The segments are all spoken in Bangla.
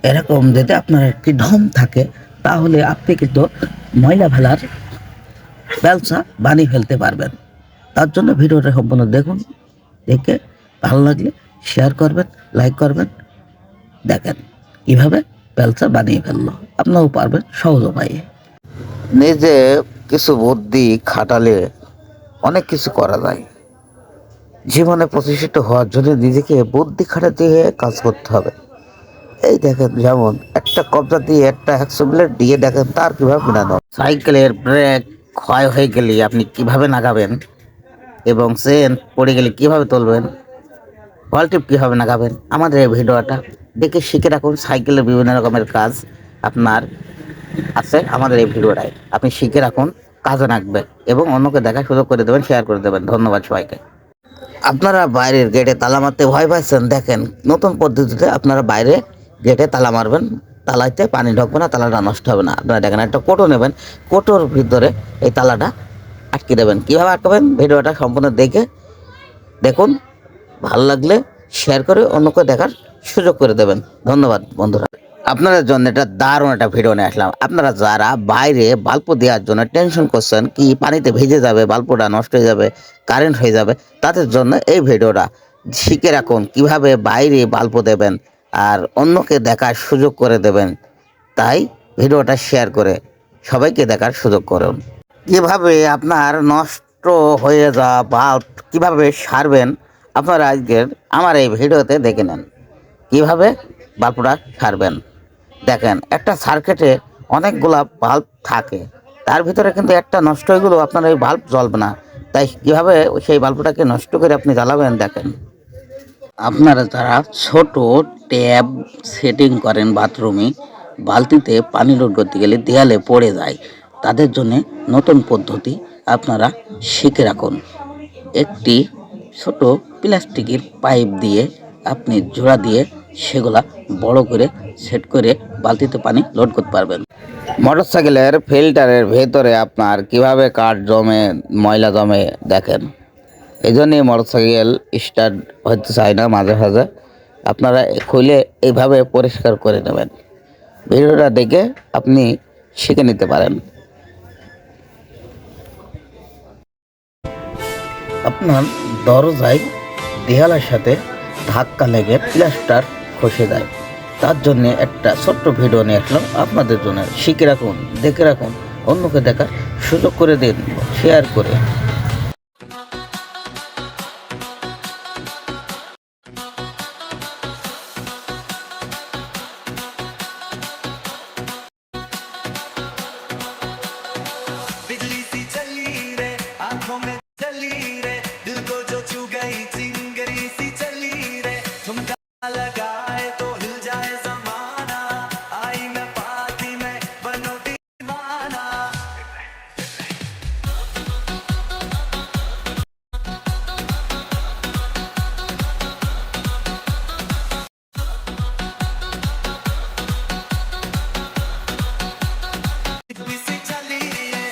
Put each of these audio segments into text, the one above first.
এরকম যদি আপনার একটি ঢং থাকে তাহলে আপনি কিন্তু ময়লা ফেলার ব্যবসা বানিয়ে ফেলতে পারবেন। তার জন্য ভিডিওটা সম্পূর্ণ দেখুন, দেখে ভালো লাগলে শেয়ার করবেন, লাইক করবেন। দেখেন কীভাবে ব্যবসা বানিয়ে ফেললো, আপনারাও পারবেন সহজ উপায়ে। নিজে কিছু বুদ্ধি খাটালে অনেক কিছু করা যায়। জীবনে প্রতিষ্ঠিত হওয়ার জন্য নিজেকে বুদ্ধি খাটাতে কাজ করতে হবে। এই দেখেন, যেমন একটা কবজা দিয়ে একটা 100 ব্লেড দিয়ে দেখেন তার কিভাবে মেলানো। সাইকেলের ব্রেক ক্ষয় হয়ে গেলে আপনি কিভাবে নাগাবেন এবং চেন পড়ে গেলে কিভাবে তুলবেন, বল টিপ কীভাবে নাগাবেন, আমাদের এই ভিডিওটা দেখে শিখে রাখুন। সাইকেলের বিভিন্ন রকমের কাজ আপনার আছে আমাদের এই ভিডিওটায়, আপনি শিখে রাখুন, কাজে লাগবে এবং অন্যকে দেখার সুযোগ করে দেবেন, শেয়ার করে দেবেন। ধন্যবাদ সবাইকে। আপনারা বাইরের গেটে তালা মারতে ভয় পাচ্ছেন, দেখেন নতুন পদ্ধতিতে আপনারা বাইরে গেটে তালা মারবেন। তালাতে পানি ঢুকবে না, তালাটা নষ্ট হবে না। আপনারা দেখেন, একটা কোটো নেবেন, কোটোর ভিতরে এই তালাটা আটকে দেবেন। কীভাবে আটকাবেন ভিডিওটা সম্পূর্ণ দেখে দেখুন, ভালো লাগলে শেয়ার করে অন্যকে দেখার সুযোগ করে দেবেন। ধন্যবাদ বন্ধুরা। আপনাদের জন্য এটা দারুণ একটা ভিডিও নিয়ে আসলাম। আপনারা যারা বাইরে বাল্ব দেওয়ার জন্য টেনশন করছেন, কি পানিতে ভিজে যাবে, বাল্বটা নষ্ট হয়ে যাবে, কারেন্ট হয়ে যাবে, তাদের জন্য এই ভিডিওটা শিখে রাখুন কিভাবে বাইরে বাল্ব দেবেন আর অন্যকে দেখার সুযোগ করে দেবেন। তাই ভিডিওটা শেয়ার করে সবাইকে দেখার সুযোগ করুন। কিভাবে আপনার নষ্ট হয়ে যাওয়া বাল্ব কিভাবে সারবেন, আপনারা আজকের আমার এই ভিডিওতে দেখে নেন কীভাবে বাল্বটা সারবেন। দেখেন, একটা সার্কিটে অনেকগুলা বাল্ব থাকে, তার ভিতরে কিন্তু একটা নষ্ট হয়ে গেলেও আপনার ওই বাল্ব জ্বলবে না। তাই কীভাবে সেই বাল্বটাকে নষ্ট করে আপনি জ্বালাবেন দেখেন। আপনারা যারা ছোট ট্যাব সেটিং করেন বাথরুমে, বালতিতে পানি লোড করতে গেলে দেয়ালে পড়ে যায়, তাদের জন্য নতুন পদ্ধতি আপনারা শিখে রাখুন। একটি ছোট প্লাস্টিকের পাইপ দিয়ে আপনি জোড়া দিয়ে সেগুলা বড় করে সেট করে বালতিতে পানি লোড করতে পারবেন। মোটরসাইকেলের ফিল্টারের ভেতরে আপনার কিভাবে কাঠ জমে, ময়লা জমে দেখেন। এই জন্যই মোটরসাইকেল স্টার্ট হতে চায় না মাঝে মাঝে। আপনারা খুলে এইভাবে পরিষ্কার করে নেবেন। ভিডিওটা দেখে আপনি শিখে নিতে পারেন। আপনার দরজায় দেয়ালের সাথে ধাক্কা লেগে প্লাস্টার খসে যায়, তার জন্যে একটা ছোট্ট ভিডিও নিয়ে আসলাম আপনাদের জন্য। শিখে রাখুন, দেখে রাখুন, অন্যকে দেখার সুযোগ করে দিন শেয়ার করে। बिजली सी चली रे आंखों में चली रे दिल को जो छू गई चिंगरी सी चली रे ठुमका लगाए तो हिल जाए जमाना आई मैं पार्टी में बनो दीवाना बिजली सी चली रे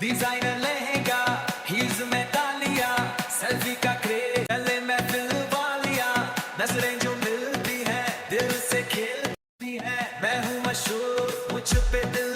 डिजाइनर लहंगा हील्स में डालियां सेल्फी का क्रेज गले में दिल वालियां नजरें जो मिलती है दिल से खेलती है मैं हूँ मशहूर मुझ पे दिल